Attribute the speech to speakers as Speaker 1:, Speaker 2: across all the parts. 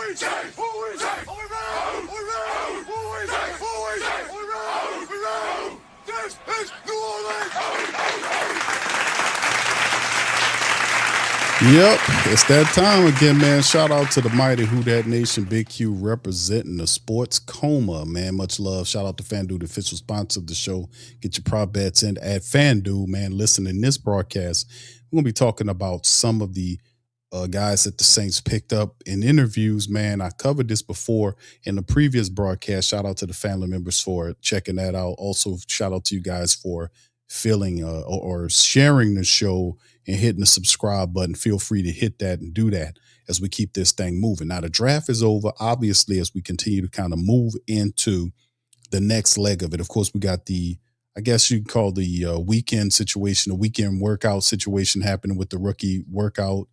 Speaker 1: Yep, it's that time again, man. Shout out to the mighty Who Dat Nation, Big Q representing the sports coma, man. Much love. Shout out to FanDuel, the official sponsor of the show. Get your prop bets in at FanDuel, man. Listen, in this broadcast, we're going to be talking about some of the guys that the Saints picked up in interviews, man. I covered this before in the previous broadcast. Shout out to the family members for checking that out. Also, shout out to you guys for feeling or sharing the show and hitting the subscribe button. Feel free to hit that and do that as we keep this thing moving. Now, the draft is over, obviously, as we continue to kind of move into the next leg of it. Of course, we got the, I guess you can call the weekend situation, the weekend workout situation happening with the rookie workout.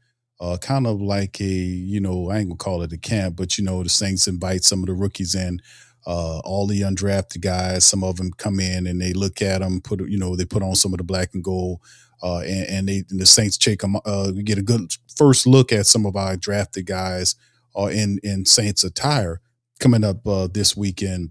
Speaker 1: Kind of like a, I ain't gonna call it a camp, but the Saints invite some of the rookies in, all the undrafted guys. Some of them come in and they look at them, they put on some of the black and gold, and the Saints check them, get a good first look at some of our drafted guys in Saints attire coming up this weekend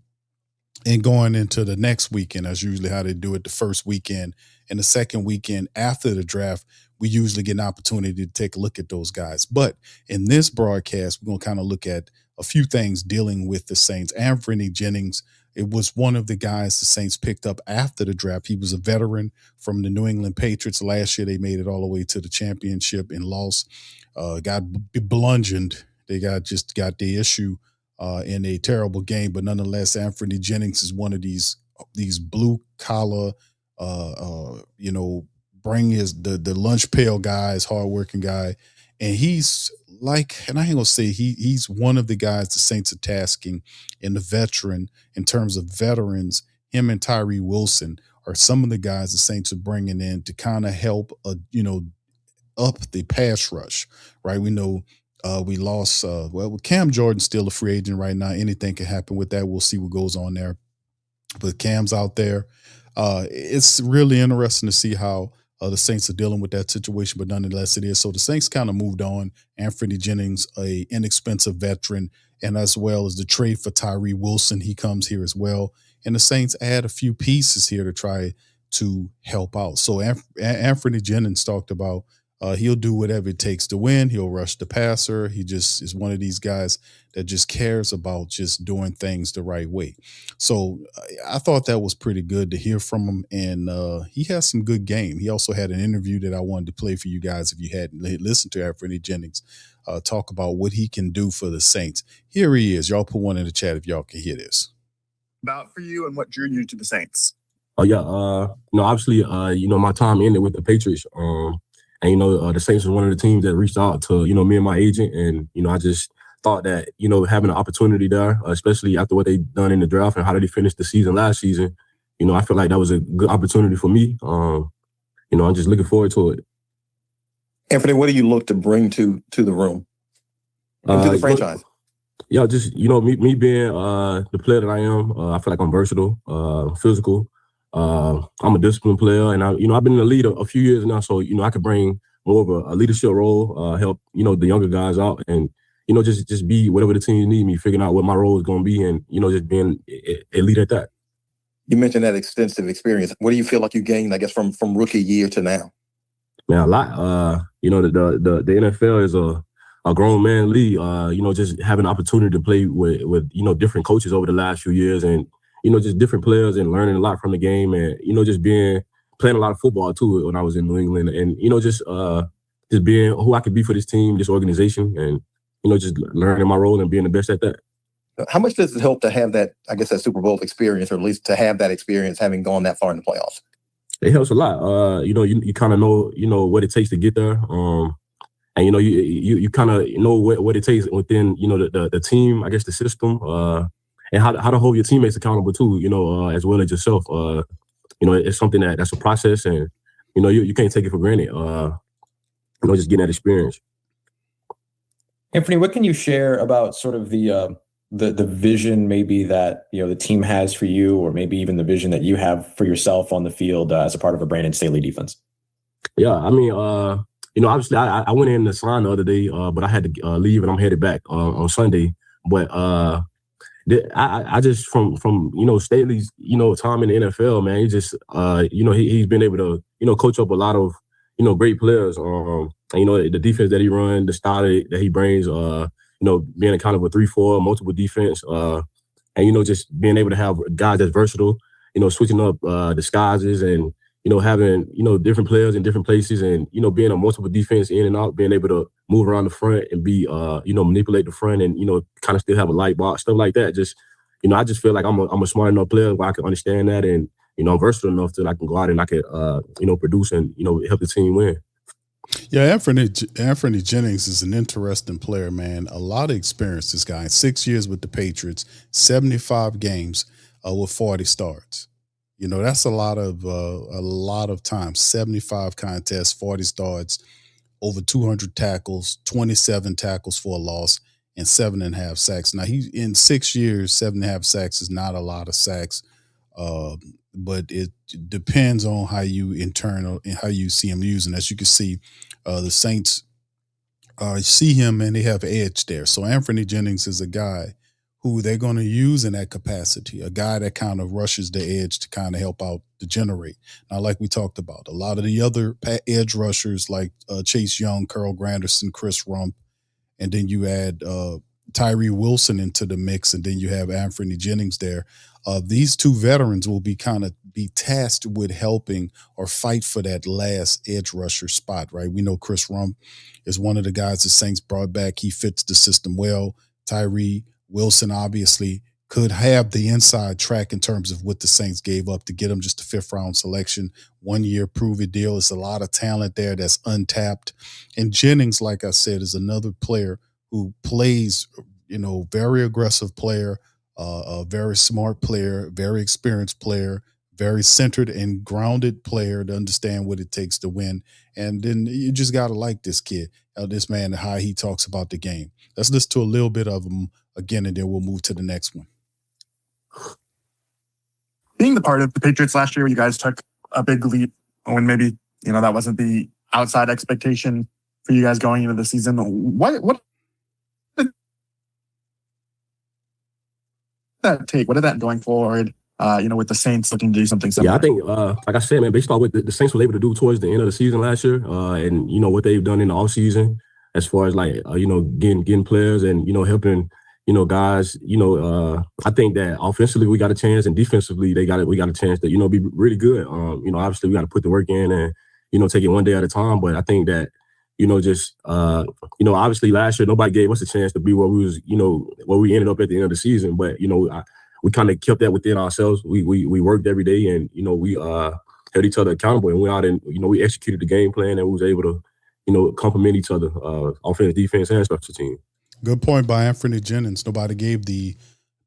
Speaker 1: and going into the next weekend. That's usually how they do it. The first weekend and the second weekend after the draft, we usually get an opportunity to take a look at those guys. But in this broadcast, we're going to kind of look at a few things dealing with the Saints. Anfernee Jennings, it was one of the guys the Saints picked up after the draft. He was a veteran from the New England Patriots. Last year, they made it all the way to the championship and lost. Got bludgeoned. They got the issue in a terrible game. But nonetheless, Anfernee Jennings is one of these blue collar, bring the lunch pail guys, hardworking guy. And he's and I ain't gonna say he's one of the guys the Saints are tasking in the veteran, in terms of veterans. Him and Tyree Wilson are some of the guys the Saints are bringing in to kind of help, up the pass rush, right? We know we lost, Cam Jordan's still a free agent right now. Anything can happen with that. We'll see what goes on there. But Cam's out there. It's really interesting to see how the Saints are dealing with that situation, but nonetheless it is. So the Saints kind of moved on. Anfernee Jennings, a inexpensive veteran, and as well as the trade for Tyree Wilson, he comes here as well. And the Saints add a few pieces here to try to help out. So Anfernee Jennings talked about he'll do whatever it takes to win. He'll rush the passer. He just is one of these guys that just cares about just doing things the right way. So I thought that was pretty good to hear from him. And he has some good game. He also had an interview that I wanted to play for you guys if you hadn't listened to Anfernee Jennings talk about what he can do for the Saints. Here he is. Y'all put one in the chat if y'all can hear this.
Speaker 2: About for you and what drew you to the Saints?
Speaker 3: Oh, yeah. Obviously, my time ended with the Patriots. And, the Saints was one of the teams that reached out to, me and my agent. And, I just thought that, having an opportunity there, especially after what they done in the draft and how they finished the season last season, I feel like that was a good opportunity for me. I'm just looking forward to it.
Speaker 2: Anfernee, what do you look to bring to the room and to the franchise?
Speaker 3: Yeah, just, me being the player that I am, I feel like I'm versatile, physical. I'm a disciplined player, and I've been in the lead a few years now, so I could bring more of a leadership role, help the younger guys out, and just be whatever the team need me, figuring out what my role is going to be, and just being a leader at that.
Speaker 2: You mentioned that extensive experience. What do you feel like you gained, I guess, from rookie year to now?
Speaker 3: Man, a lot. The NFL is a grown man league. Just having an opportunity to play with different coaches over the last few years, and just different players and learning a lot from the game, and just playing a lot of football too when I was in New England, and just being who I could be for this team, this organization, and just learning my role and being the best at that.
Speaker 2: How much does it help to have that, I guess, that Super Bowl experience, or at least to have that experience having gone that far in the playoffs?
Speaker 3: It helps a lot. You kind of know what it takes to get there. And you kind of know what it takes within the team, I guess, the system, and how to hold your teammates accountable too, as well as yourself. It's something that's a process, and you can't take it for granted. Just getting that experience.
Speaker 4: Anfernee, what can you share about sort of the vision maybe that the team has for you, or maybe even the vision that you have for yourself on the field as a part of a Brandon Staley defense?
Speaker 3: Yeah, obviously I went in to sign the other day, but I had to leave and I'm headed back on Sunday. But I just from Staley's time in the NFL, man, he just he's been able to coach up a lot of great players. And the defense that he runs, the style that he brings, being a kind of a 3-4 multiple defense, and just being able to have guys that's versatile, switching up disguises and having different players in different places, and being a multiple defense in and out, being able to move around the front and be manipulate the front and kind of still have a light box, stuff like that. Just I just feel like I'm a smart enough player where I can understand that, and I'm versatile enough that I can go out and I can produce and help the team win.
Speaker 1: Yeah, Anfernee Jennings is an interesting player, man. A lot of experience, this guy. 6 years with the Patriots, 75 games with 40 starts. That's a lot of time. 75 contests, 40 starts, over 200 tackles, 27 tackles for a loss, and 7.5 sacks. Now, he in 6 years, 7.5 sacks is not a lot of sacks, but it depends on how you how you see him using. As you can see, the Saints see him and they have edge there. So Anfernee Jennings is a guy who they're going to use in that capacity, a guy that kind of rushes the edge to kind of help out to generate. Now, like we talked about, a lot of the other edge rushers like Chaisson, Carl Granderson, Chris Rump, and then you add Tyree Wilson into the mix, and then you have Anfernee Jennings there. These two veterans will be tasked with helping or fight for that last edge rusher spot, right? We know Chris Rump is one of the guys the Saints brought back. He fits the system well. Tyree Wilson obviously could have the inside track in terms of what the Saints gave up to get him, just a 5th-round selection, 1-year prove-it deal. It's a lot of talent there that's untapped. And Jennings, like I said, is another player who plays, very aggressive player, a very smart player, very experienced player, very centered and grounded player to understand what it takes to win. And then you just got to like this kid, this man, how he talks about the game. Let's listen to a little bit of him again, and then we'll move to the next one.
Speaker 5: Being the part of the Patriots last year, you guys took a big leap when maybe, that wasn't the outside expectation for you guys going into the season. What did that take? What did that going forward, with the Saints looking to do something similar?
Speaker 3: Yeah, I think, like I said, man, based on what the Saints were able to do towards the end of the season last year, and, what they've done in the offseason as far as getting players and, helping, guys, I think that offensively we got a chance, and defensively we got a chance to, be really good. Obviously we got to put the work in and, take it one day at a time. But I think that, obviously last year nobody gave us a chance to be where we was, where we ended up at the end of the season. But, we kind of kept that within ourselves. We worked every day, and, we held each other accountable, and we out and, we executed the game plan, and we was able to, complement each other, offense, defense, and special team.
Speaker 1: Good point by Anfernee Jennings. Nobody gave the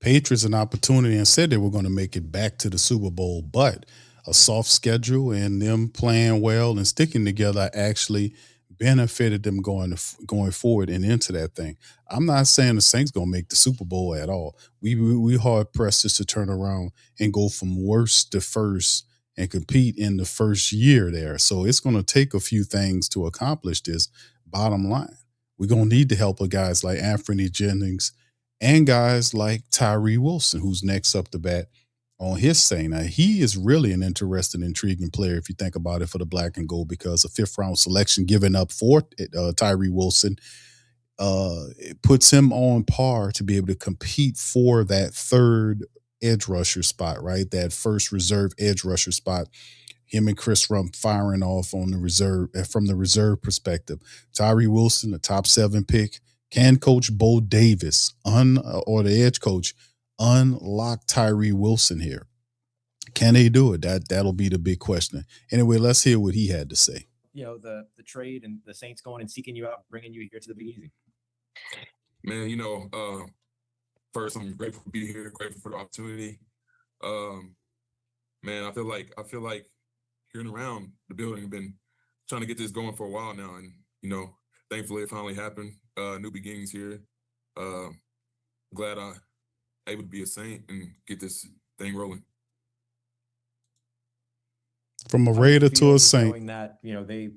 Speaker 1: Patriots an opportunity and said they were going to make it back to the Super Bowl, but a soft schedule and them playing well and sticking together actually benefited them going forward and into that thing. I'm not saying the Saints going to make the Super Bowl at all. We hard pressed just to turn around and go from worst to first and compete in the first year there. So it's going to take a few things to accomplish this. Bottom line, we're going to need the help of guys like Anfernee Jennings and guys like Tyree Wilson, who's next up to bat on his thing. Now, he is really an interesting, intriguing player if you think about it for the black and gold, because a 5th-round selection given up for Tyree Wilson it puts him on par to be able to compete for that 3rd edge rusher spot, right? That first reserve edge rusher spot. Him and Chris Rump firing off on the reserve from the reserve perspective. Tyree Wilson, the top 7 pick, can Coach Bo Davis or the edge coach unlock Tyree Wilson here? Can they do it? That'll be the big question. Anyway, let's hear what he had to say.
Speaker 4: The trade and the Saints going and seeking you out, bringing you here to the Big Easy.
Speaker 6: Man, first, I'm grateful to be here, grateful for the opportunity. Man, I feel like hearing around the building, been trying to get this going for a while now, and thankfully it finally happened. New beginnings here. Glad I able to be a Saint and get this thing rolling.
Speaker 1: From a Raider to a Saint.
Speaker 4: Knowing that they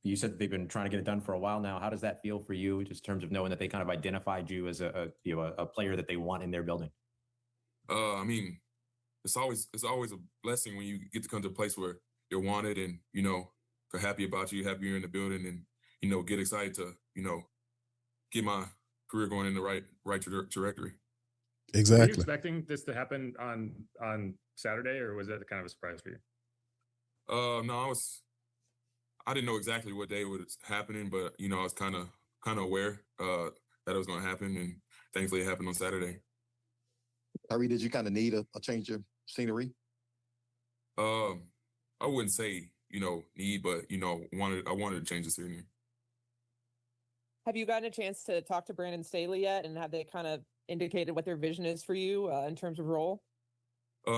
Speaker 4: you said they've been trying to get it done for a while now. How does that feel for you, just in terms of knowing that they kind of identified you as a player that they want in their building?
Speaker 6: I mean, it's always a blessing when you get to come to a place where you're wanted and, they're happy about you, happy you're in the building, and, get excited to, get my career going in the right trajectory.
Speaker 7: Were you
Speaker 1: Exactly.
Speaker 7: expecting this to happen on Saturday, or was that kind of a surprise for you?
Speaker 6: No, I didn't know exactly what day it was happening, but I was kind of aware that it was going to happen, and thankfully it happened on Saturday.
Speaker 2: Tyree, did you kind of need a change of scenery?
Speaker 6: I wouldn't say need, but I wanted to change the scenery.
Speaker 8: Have you gotten a chance to talk to Brandon Staley yet, and have they kind of indicated what their vision is for you in terms of role?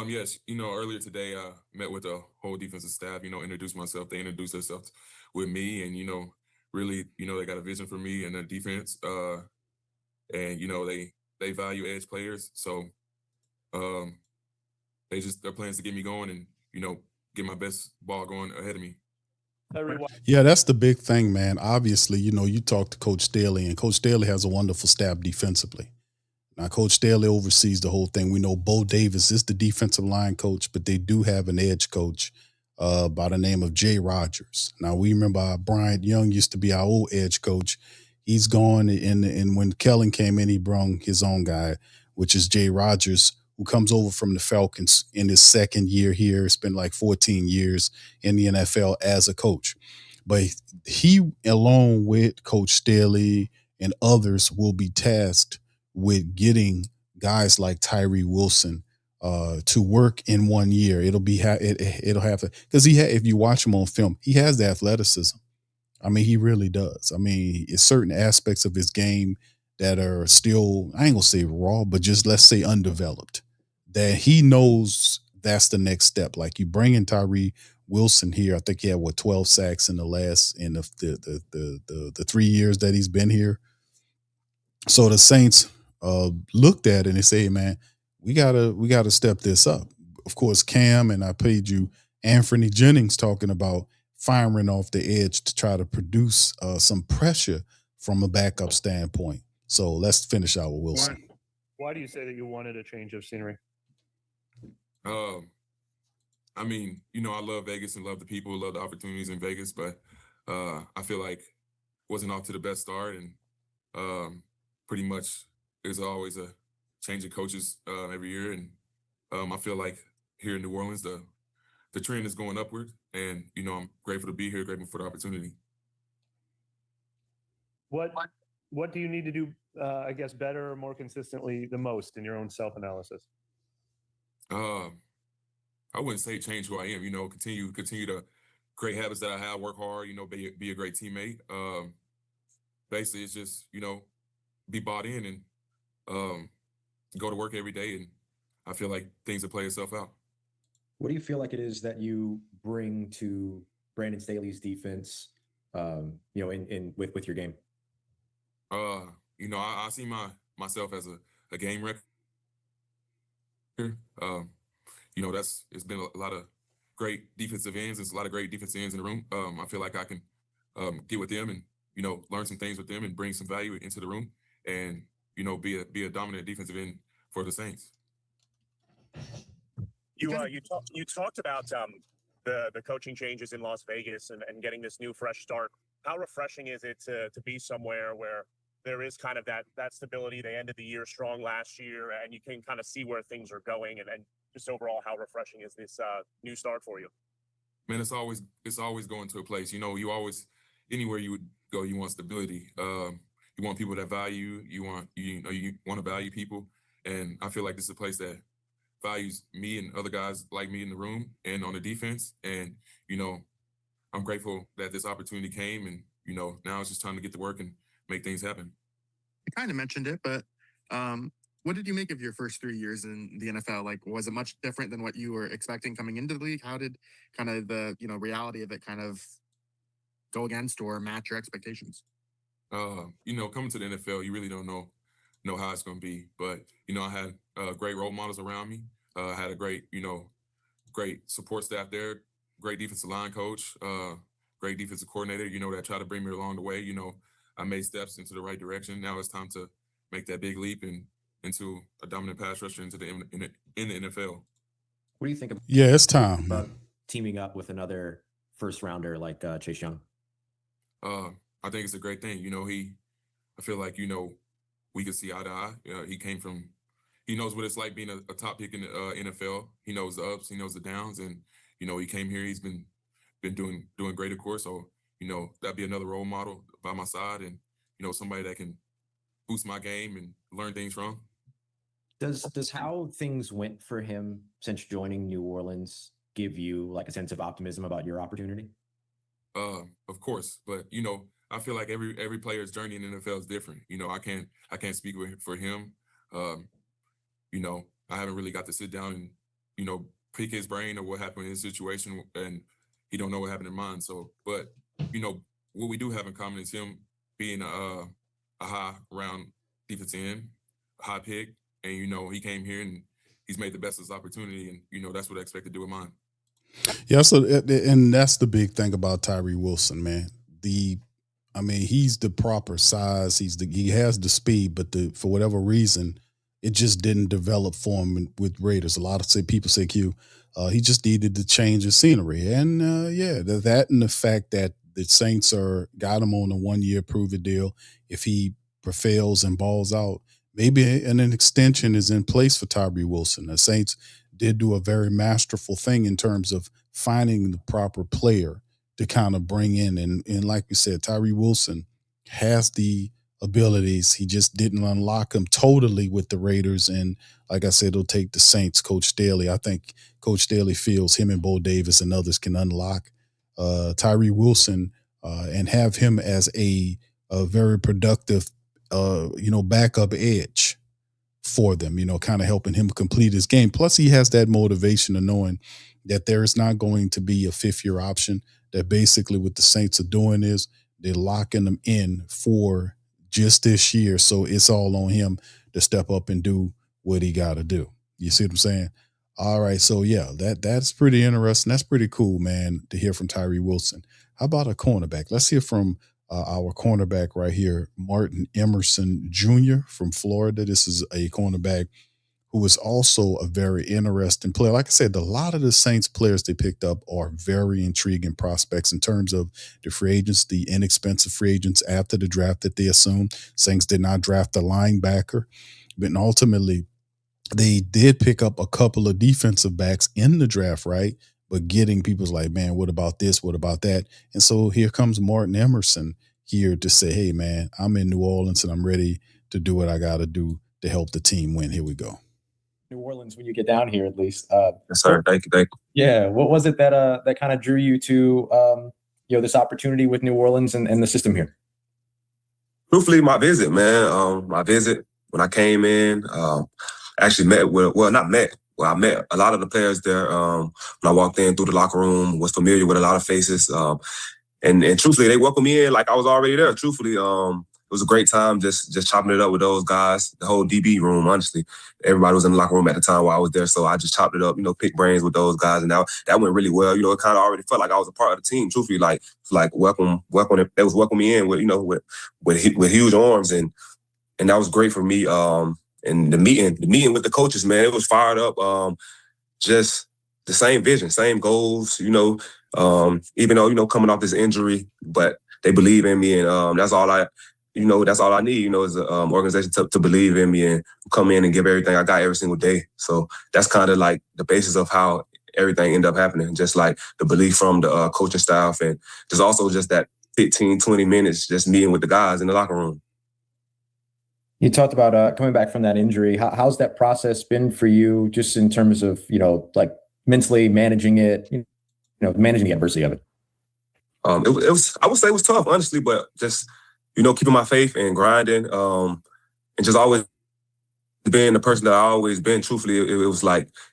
Speaker 6: Yes, earlier today I met with the whole defensive staff, introduced myself. They introduced themselves with me, and really, they got a vision for me and the defense. And they value edge players. So their plans to get me going and, get my best ball going ahead of me.
Speaker 1: Yeah, that's the big thing, man. Obviously, you talk to Coach Staley, and Coach Staley has a wonderful staff defensively. Now, Coach Staley oversees the whole thing. We know Bo Davis is the defensive line coach, but they do have an edge coach by the name of Jay Rogers. Now, we remember Bryant Young used to be our old edge coach. He's gone, and when Kellen came in, he brought his own guy, which is Jay Rogers, who comes over from the Falcons in his second year here. It's been like 14 years in the NFL as a coach. But he, along with Coach Staley and others, will be tasked with getting guys like Tyree Wilson to work in 1 year. It'll have to, because if you watch him on film, he has the athleticism. I mean, he really does. I mean, it's certain aspects of his game that are still, I ain't gonna say raw, but just let's say undeveloped, that he knows that's the next step. Like, you bring in Tyree Wilson here. I think he had 12 sacks in the 3 years that he's been here. So the Saints looked at it and they say, hey, man, we gotta step this up. Of course, Cam, and I paid you Anfernee Jennings talking about firing off the edge to try to produce some pressure from a backup standpoint. So let's finish out with Wilson.
Speaker 7: Why do you say that you wanted a change of scenery?
Speaker 6: I mean, I love Vegas and love the people, love the opportunities in Vegas, but I feel like wasn't off to the best start, and pretty much there's always a change of coaches every year, and I feel like here in New Orleans the trend is going upward, and I'm grateful to be here, grateful for the opportunity.
Speaker 7: What do you need to do, I guess, better or more consistently the most in your own self-analysis?
Speaker 6: I wouldn't say change who I am. Continue the great habits that I have. Work hard. Be a great teammate. Basically, it's just be bought in and go to work every day. And I feel like things will play itself out.
Speaker 4: What do you feel like it is that you bring to Brandon Staley's defense? With your game.
Speaker 6: I see myself as a game record. It's been a lot of great defensive ends. There's a lot of great defensive ends in the room. I feel like I can get with them and learn some things with them and bring some value into the room, and be a dominant defensive end for the Saints.
Speaker 9: You talked about the coaching changes in Las Vegas and getting this new fresh start. How refreshing is it to be somewhere where there is kind of that stability? They ended the year strong last year, and you can kind of see where things are going, and just overall, how refreshing is this new start for you?
Speaker 6: Man, it's always going to a place. You always, anywhere you would go, you want stability. You want people that value you. You want to value people, and I feel like this is a place that values me and other guys like me in the room and on the defense. And I'm grateful that this opportunity came, and now it's just time to get to work and make things happen.
Speaker 5: You kind of mentioned it, but what did you make of your first 3 years in the NFL? Like, was it much different than what you were expecting coming into the league? How did kind of the reality of it kind of go against or match your expectations?
Speaker 6: Coming to the NFL, you really don't know how it's going to be. But I had great role models around me. I had a great support staff there. Great defensive line coach. great defensive coordinator, that tried to bring me along the way. I made steps into the right direction. Now it's time to make that big leap into a dominant pass rusher in the NFL.
Speaker 4: What do you think about
Speaker 1: it's time.
Speaker 4: teaming up with another first rounder like Chaisson?
Speaker 6: I think it's a great thing. I feel like, we could see eye to eye. He knows what it's like being a top pick in the NFL. He knows the ups, he knows the downs, and he came here. He's been doing great, of course. So that'd be another role model by my side, and somebody that can boost my game and learn things from.
Speaker 4: Does how things went for him since joining New Orleans give you like a sense of optimism about your opportunity?
Speaker 6: Of course, but I feel like every player's journey in the NFL is different. I can't speak for him. I haven't really got to sit down and pick his brain or what happened in his situation, and he don't know what happened in mine. So, but what we do have in common is him being a high round defensive end, high pick, and he came here and he's made the best of his opportunity, and that's what I expect to do with mine.
Speaker 1: Yeah, so and that's the big thing about Tyree Wilson, man. He's the proper size. He has the speed, but for whatever reason, it just didn't develop for him with Raiders. A lot of people say Q, he just needed to change his scenery, and that and the fact that the Saints got him on a 1-year prove-it deal. If he prevails and balls out, maybe an extension is in place for Tyree Wilson. The Saints did do a very masterful thing in terms of finding the proper player to kind of bring in. And like we said, Tyree Wilson has the abilities. He just didn't unlock them totally with the Raiders. And like I said, it'll take the Saints, Coach Staley. I think Coach Staley feels him and Bo Davis and others can unlock Tyree Wilson and have him as a very productive, backup edge for them, kind of helping him complete his game. Plus, he has that motivation of knowing that there is not going to be a fifth-year option, that basically what the Saints are doing is they're locking them in for just this year. So it's all on him to step up and do what he got to do. You see what I'm saying? All right. So, yeah, that's pretty interesting. That's pretty cool, man, to hear from Tyree Wilson. How about a cornerback? Let's hear from our cornerback right here, Martin Emerson Jr. from Florida. This is a cornerback who is also a very interesting player. Like I said, a lot of the Saints players they picked up are very intriguing prospects in terms of the free agents, the inexpensive free agents after the draft that they assumed. Saints did not draft a linebacker, but ultimately they did pick up a couple of defensive backs in the draft, right? But getting people's like, man, what about this? What about that? And so here comes Martin Emerson here to say, hey, man, I'm in New Orleans and I'm ready to do what I got to do to help the team win. Here we go.
Speaker 4: New Orleans, when you get down here, at least.
Speaker 3: Yes, sir. Thank you.
Speaker 4: Yeah. What was it that kind of drew you to, this opportunity with New Orleans and the system here?
Speaker 3: Truthfully, my visit, man. My visit when I came in, actually met with, not met. Well, I met a lot of the players there when I walked in through the locker room, was familiar with a lot of faces. And truthfully, they welcomed me in like I was already there. Truthfully, it was a great time just chopping it up with those guys, the whole DB room, honestly. Everybody was in the locker room at the time while I was there, so I just chopped it up, picked brains with those guys, and that went really well. It kind of already felt like I was a part of the team, truthfully, like welcome. They was welcoming me in with huge arms, and that was great for me. And the meeting with the coaches, man, it was fired up. Just the same vision, same goals, even though, coming off this injury, but they believe in me, and that's all I need, is an organization to believe in me and come in and give everything I got every single day. So that's kind of like the basis of how everything ended up happening, just like the belief from the coaching staff, and just also just that 15, 20 minutes just meeting with the guys in the locker room.
Speaker 4: You talked about coming back from that injury. How's that process been for you, just in terms of, like mentally managing it, managing the adversity of it?
Speaker 3: It was, I would say it was tough, honestly, but just, keeping my faith and grinding, and just always being the person that I always been. Truthfully, it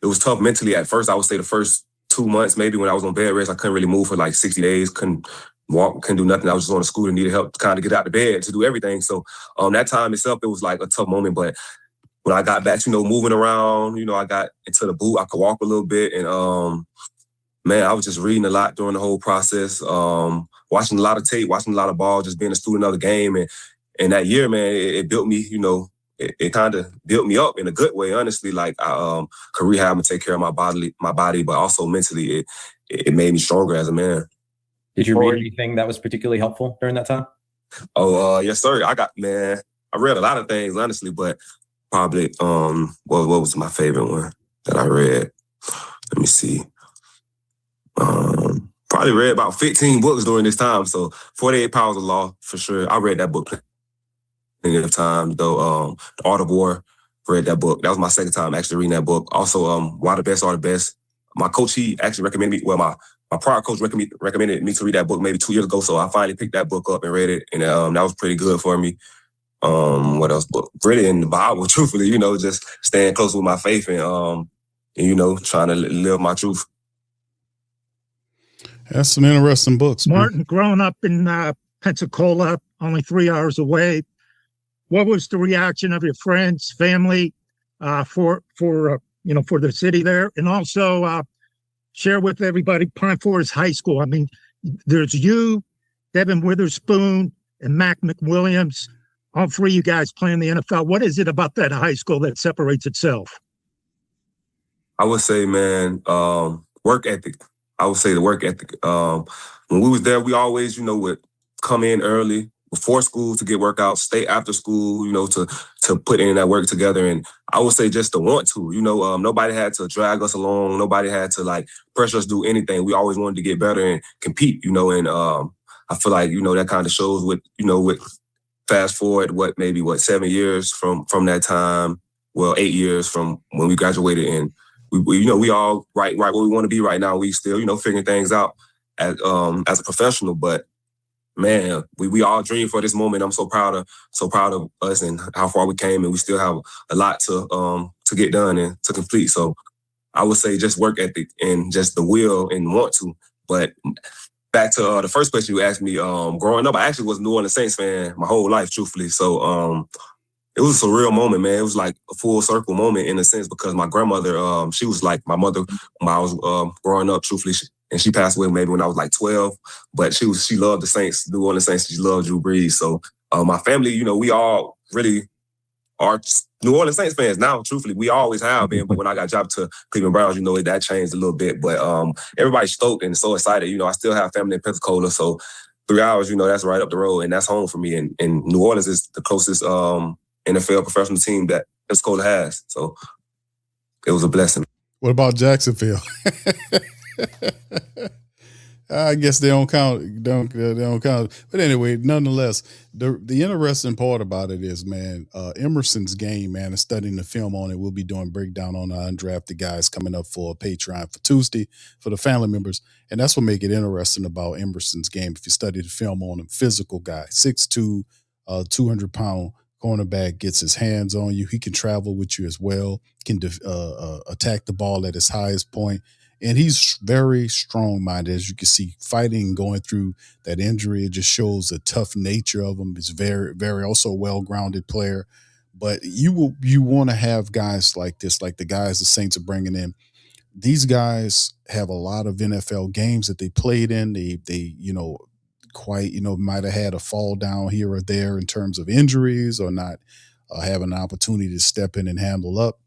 Speaker 3: was tough mentally at first. I would say the first 2 months, maybe when I was on bed rest, I couldn't really move for like 60 days, couldn't walk, couldn't do nothing. I was just on a scooter, needed help to kind of get out of bed to do everything. So that time itself, it was like a tough moment. But when I got back, moving around, I got into the boot, I could walk a little bit. And man, I was just reading a lot during the whole process. watching a lot of tape, watching a lot of ball, just being a student of the game. And that year, man, it built me, it kind of built me up in a good way, honestly. Like I could rehab and take care of my body, but also mentally, it made me stronger as a man.
Speaker 4: Did you read anything that was particularly helpful during that time?
Speaker 3: Oh, yes, sir. I read a lot of things, honestly, but probably, what was my favorite one that I read? Let me see. Probably read about 15 books during this time. So 48 Powers of Law, for sure. I read that book plenty of times, though. The Art of War, read that book. That was my second time actually reading that book. Also, Why the Best Are the Best. My coach, he actually recommended me, my prior coach recommended me to read that book maybe 2 years ago. So I finally picked that book up and read it. And that was pretty good for me. What else? But really in the Bible, truthfully, just staying close with my faith and trying to live my truth.
Speaker 1: That's some interesting books.
Speaker 10: Martin, growing up in Pensacola, only 3 hours away, what was the reaction of your friends, family, for the city there? And also share with everybody Pine Forest High School. I mean, there's you, Devin Witherspoon, and Mac McWilliams. All three of you guys playing the NFL. What is it about that high school that separates itself?
Speaker 3: I would say, man, work ethic. I would say the work ethic. When we was there, we always, would come in early before school to get workouts, stay after school, to put in that work together. And I would say just to want to, nobody had to drag us along. Nobody had to pressure us to do anything. We always wanted to get better and compete, and I feel like, that kind of shows with fast forward, 7 years from that time, 8 years from when we graduated, and we all right where we want to be right now. We still, figuring things out as a professional, but man, we all dream for this moment. I'm so proud of us and how far we came, and we still have a lot to get done and to complete. So I would say just work ethic and just the will and want to. But back to the first question you asked me, growing up, I actually was a New Orleans Saints fan my whole life, truthfully. So it was a surreal moment, man. It was like a full circle moment in a sense, because my grandmother, she was like my mother when I was growing up, truthfully. And she passed away maybe when I was like 12, but she loved the Saints, New Orleans Saints. She loved Drew Brees. So my family, we all really are New Orleans Saints fans now, truthfully. We always have been, but when I got dropped to Cleveland Browns, that changed a little bit. But everybody's stoked and so excited. I still have family in Pensacola, so 3 hours, that's right up the road, and that's home for me. And New Orleans is the closest NFL professional team that Pensacola has. So it was a blessing.
Speaker 1: What about Jacksonville? I guess they don't count. They don't count. But anyway, nonetheless, the interesting part about it is, man, Emerson's game, man, and studying the film on it. We'll be doing breakdown on our undrafted guys coming up for Patreon for Tuesday for the family members, and that's what make it interesting about Emerson's game. If you study the film on him, physical guy, 6'2", 200-pound cornerback, gets his hands on you. He can travel with you as well. Can attack the ball at his highest point. And he's very strong-minded, as you can see, fighting, going through that injury. It just shows the tough nature of him. He's very, very also well-grounded player. But you want to have guys like this, like the guys the Saints are bringing in. These guys have a lot of NFL games that they played in. They might have had a fall down here or there in terms of injuries or not having an opportunity to step in and handle up.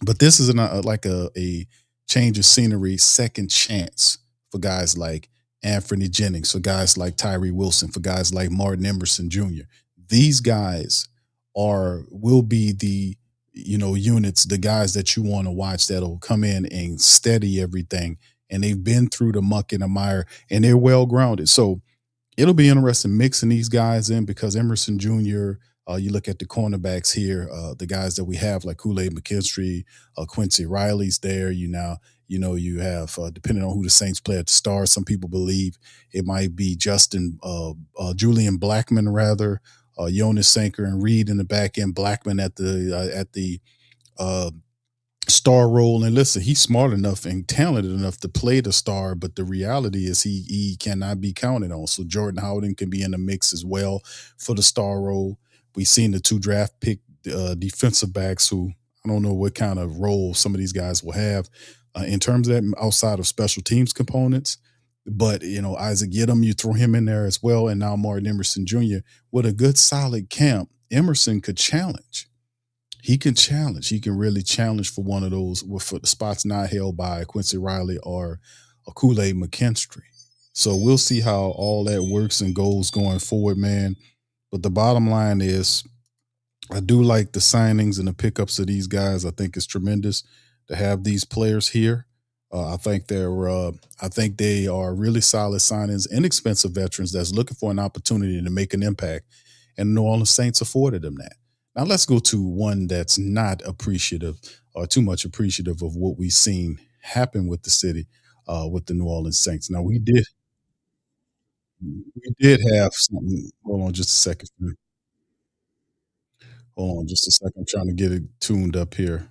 Speaker 1: But this is like a change of scenery, second chance for guys like Anfernee Jennings, for guys like Tyree Wilson, for guys like Martin Emerson Jr. These guys will be the units, the guys that you want to watch that'll come in and steady everything. And they've been through the muck and the mire, and they're well grounded. So it'll be interesting mixing these guys in, because Emerson Jr., you look at the cornerbacks here, the guys that we have like Kool-Aid McKinstry, Quincy Riley's there. You have, depending on who the Saints play at the start, some people believe it might be Julian Blackman rather, Jonas Sanker and Reed in the back end, Blackman at the star role. And listen, he's smart enough and talented enough to play the star, but the reality is he cannot be counted on. So Jordan Howden can be in the mix as well for the star role. We've seen the 2 draft pick defensive backs who I don't know what kind of role some of these guys will have in terms of that outside of special teams components. But Isaac Yiadom, you throw him in there as well, and now Martin Emerson Jr. with a good solid camp. Emerson could challenge. He can challenge. He can really challenge for one of those for the spots not held by Quincy Riley or a Kool-Aid McKinstry. So we'll see how all that works and goes going forward, man. But the bottom line is, I do like the signings and the pickups of these guys. I think it's tremendous to have these players here. I think they are really solid signings, inexpensive veterans that's looking for an opportunity to make an impact, and New Orleans Saints afforded them that. Now let's go to one that's not appreciative or too much appreciative of what we've seen happen with the city, with the New Orleans Saints. Now we did have something. Hold on just a second. Hold on just a second. I'm trying to get it tuned up here.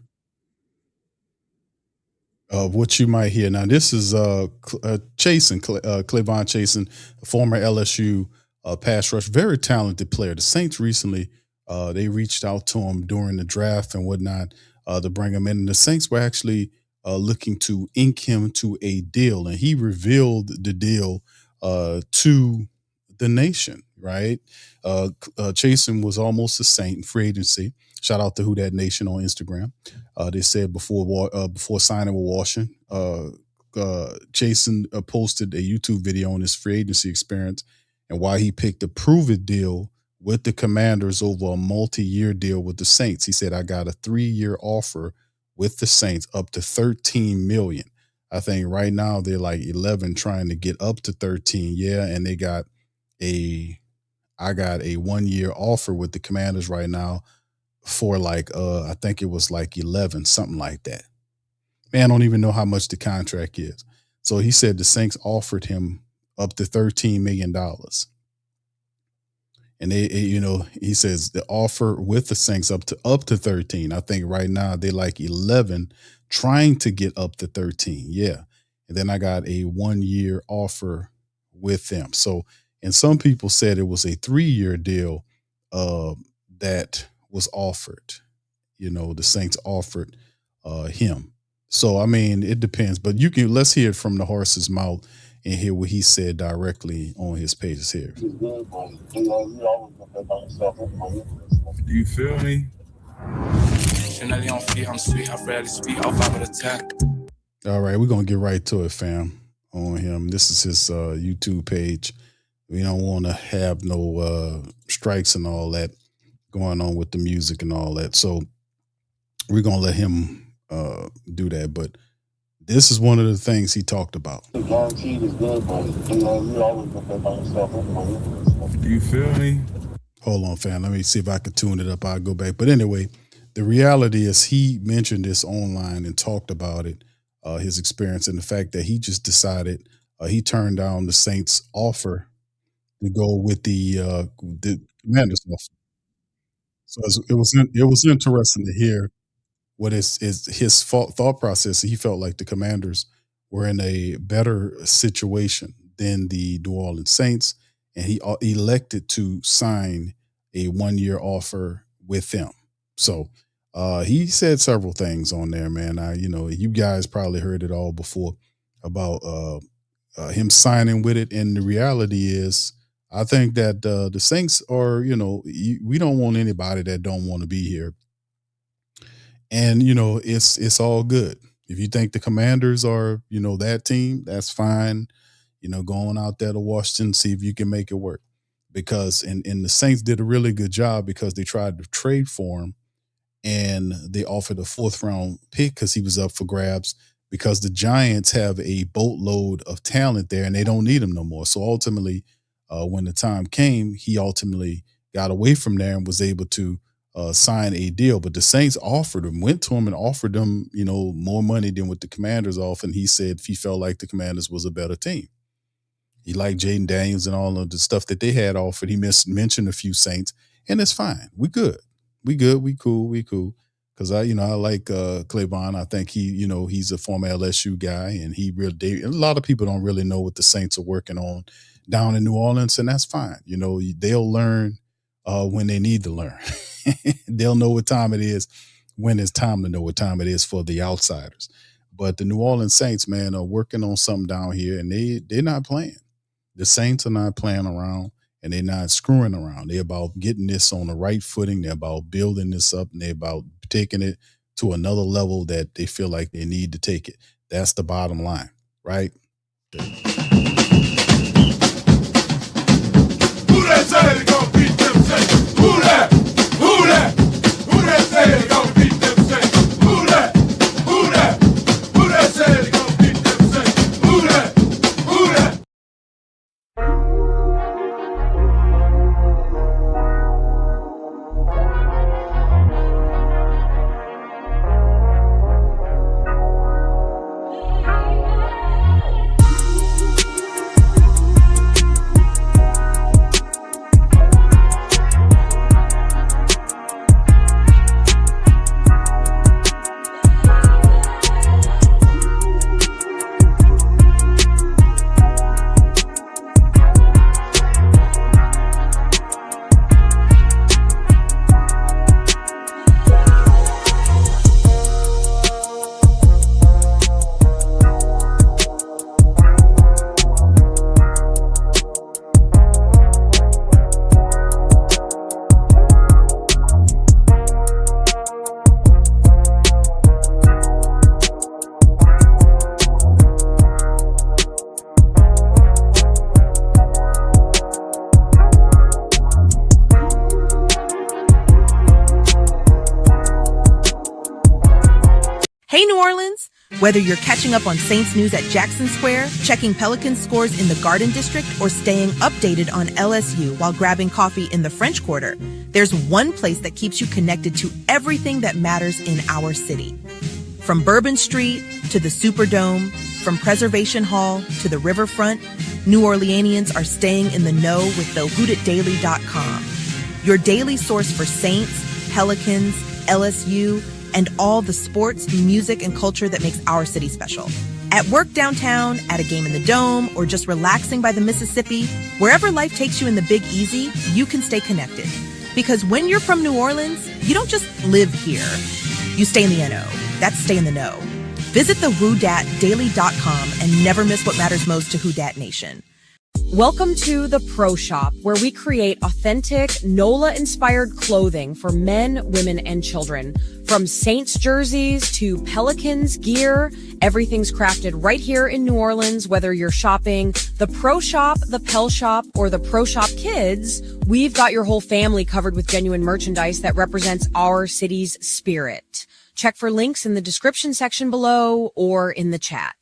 Speaker 1: What you might hear now. This is Chaisson, Clavon Chaisson, former LSU pass rush, very talented player. The Saints recently they reached out to him during the draft and whatnot to bring him in. And the Saints were actually looking to ink him to a deal, and he revealed the deal to the nation. Right, Chaisson was almost a Saint in free agency. Shout out to Who Dat Nation on Instagram. They said before signing with Washington, Chaisson posted a YouTube video on his free agency experience and why he picked a prove-it deal with the Commanders over a multi-year deal with the Saints. He said, I got a 3-year offer with the Saints up to $13 million. I think right now they're like 11 trying to get up to 13. Yeah, and I got a 1-year offer with the Commanders right now for like I think it was like 11, something like that. Man, I don't even know how much the contract is. So he said the Saints offered him up to $13 million. And he says the offer with the Saints up to 13. I think right now they're like 11 trying to get up to 13. Yeah. And then I got a 1-year offer with them. So, and some people said it was a 3-year deal that was offered. The Saints offered him. So, I mean, it depends. But let's hear it from the horse's mouth and hear what he said directly on his pages here.
Speaker 11: Do you feel me?
Speaker 1: All right, we're going to get right to it, fam, on him. This is his YouTube page. We don't want to have no strikes and all that going on with the music and all that. So we're going to let him do that. But this is one of the things he talked about.
Speaker 11: Guaranteed is good, but you always look at by yourself. Do you feel me?
Speaker 1: Hold on, fam. Let me see if I can tune it up. I'll go back. But anyway, the reality is he mentioned this online and talked about it, his experience, and the fact that he just decided he turned down the Saints' offer to go with the Commanders offer. So it was interesting to hear what is his thought process. He felt like the Commanders were in a better situation than the New Orleans Saints, and he elected to sign a 1-year offer with them. So he said several things on there, man. You guys probably heard it all before about him signing with it, and the reality is, I think that the Saints are, we don't want anybody that don't want to be here. And, it's all good. If you think the Commanders are, that team, that's fine. Going out there to Washington, see if you can make it work. Because, and the Saints did a really good job because they tried to trade for him and they offered a 4th-round pick because he was up for grabs, because the Giants have a boatload of talent there and they don't need him no more. So ultimately, when the time came, he ultimately got away from there and was able to sign a deal. But the Saints went to him and offered him, more money than what the Commanders offered. And he said he felt like the Commanders was a better team. He liked Jaden Daniels and all of the stuff that they had offered. He mentioned a few Saints, and it's fine. We good. We cool. Because I like Clavon. I think he's a former LSU guy, and a lot of people don't really know what the Saints are working on down in New Orleans, and that's fine. They'll learn when they need to learn. They'll know what time it is when it's time to know what time it is for the outsiders. But the New Orleans Saints, man, are working on something down here, and they're not playing. The Saints are not playing around, and they're not screwing around. They're about getting this on the right footing. They're about building this up, and they're about taking it to another level that they feel like they need to take it. That's the bottom line, right?
Speaker 11: Who that say they gonna beat them Saints? Who that? Who that? Who that say they gonna beat them Saints? Who that? Who that? Who that say they gonna beat them Saints? Who that? Who that?
Speaker 12: Hey, New Orleans! Whether you're catching up on Saints news at Jackson Square, checking Pelicans scores in the Garden District, or staying updated on LSU while grabbing coffee in the French Quarter, there's one place that keeps you connected to everything that matters in our city. From Bourbon Street to the Superdome, from Preservation Hall to the Riverfront, New Orleanians are staying in the know with thewhodatdaily.com. Your daily source for Saints, Pelicans, LSU, and all the sports, music, and culture that makes our city special. At work downtown, at a game in the Dome, or just relaxing by the Mississippi, wherever life takes you in the Big Easy, you can stay connected. Because when you're from New Orleans, you don't just live here. You stay in the NO. That's stay in the know. Visit thewhodatdaily.com and never miss what matters most to Who Dat Nation.
Speaker 13: Welcome to the Pro Shop, where we create authentic NOLA-inspired clothing for men, women, and children. From Saints jerseys to Pelicans gear, everything's crafted right here in New Orleans. Whether you're shopping the Pro Shop, the Pel Shop, or the Pro Shop Kids, we've got your whole family covered with genuine merchandise that represents our city's spirit. Check for links in the description section below or in the chat.